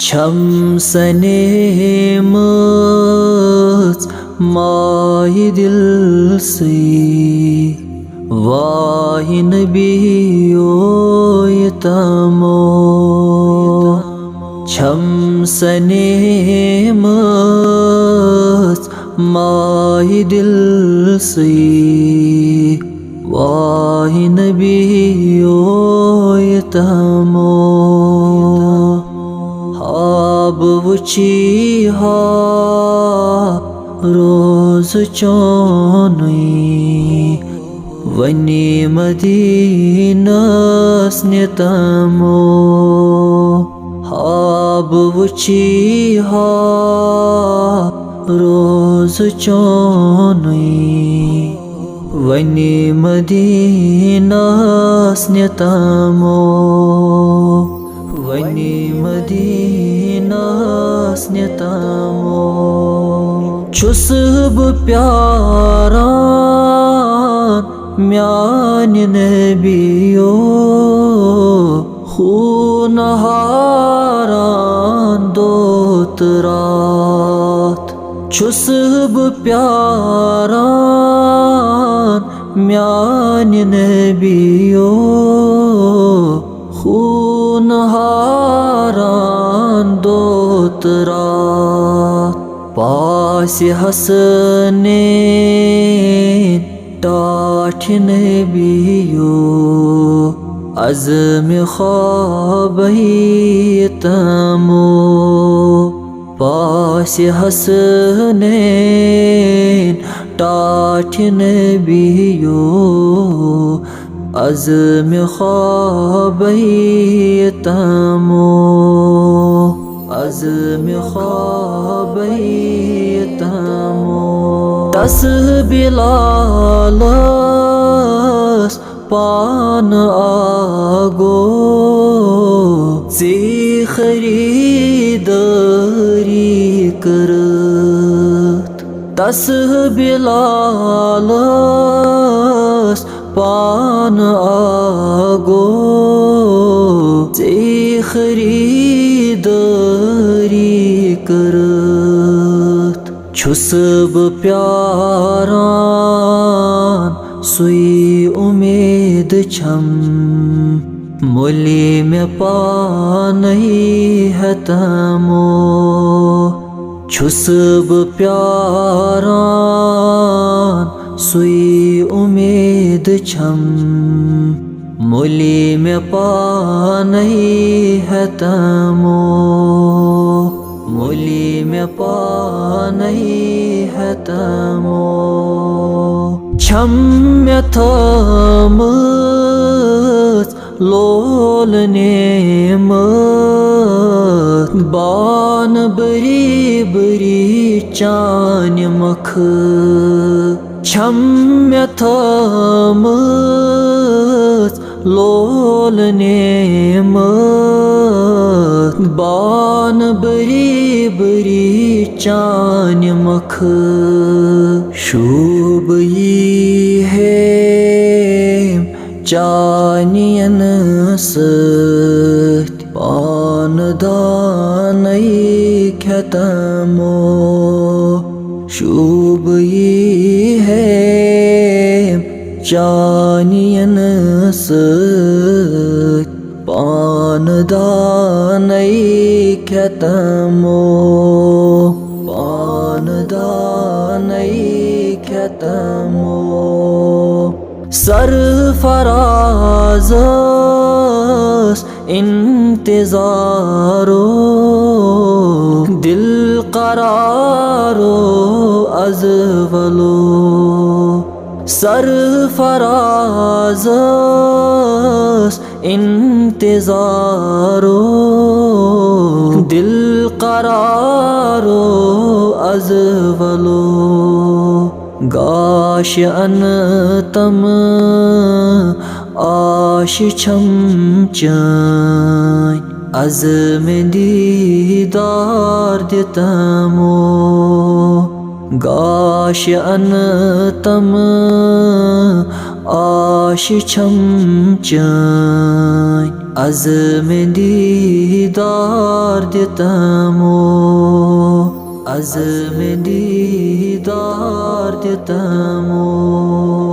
छम सनेमच माहि दिल से वाहि नबियो तमो छम सनेमच माहि दिल से वाहि नबियो तमो हाब वुची हा रोज चोनुई वनी मदीनास नितमो हाब वुची हा रोज चोनुई वनी मदीनास नितमो वनी मदीनास नितमो छुस बु प्यारान म्यानि नबियो खूनहारान दोत रात छुस बु प्यारान म्यानि नबियो खूनहारान दोत रात पास हसने टाठ नबियो अज़्म ख्वाबही तमो पास हसने टाठ नबियो अज़्म ख्वाबही तमो अज़्म ख्वाबही तमो तस बिलालस पान आगो से खरीदारी करत तस बिलालस पान आगो से खरीदारी करत छुस बु प्यारान सुई उम्मीद छम मुली में पानही है तमो छुस बु प्यारान सुई उम्मीद छम मुली में पानही है तमो मुली में पानही है तमो छम थमच लोल नेमत बान बरी बरी चान मख छम थमच लोल नेमत बान बरी बरी चान मख शुभ ही है चानियन सत पान दानई ख्यातमो शुभ ही है चानियन सत पान दानई ख्यातमो पान दानई ख्यातमो सरफराज़स इंतज़ारो दिल करारो अज़वलो सरफराज़स इंतज़ारो दिल करारो अज़वलो गाश अनतम आश छम चान अज़्म दीदार दितमो गाश अनतम आश छम चान عزم دیدار دیتم و عزم دیدار دیتم و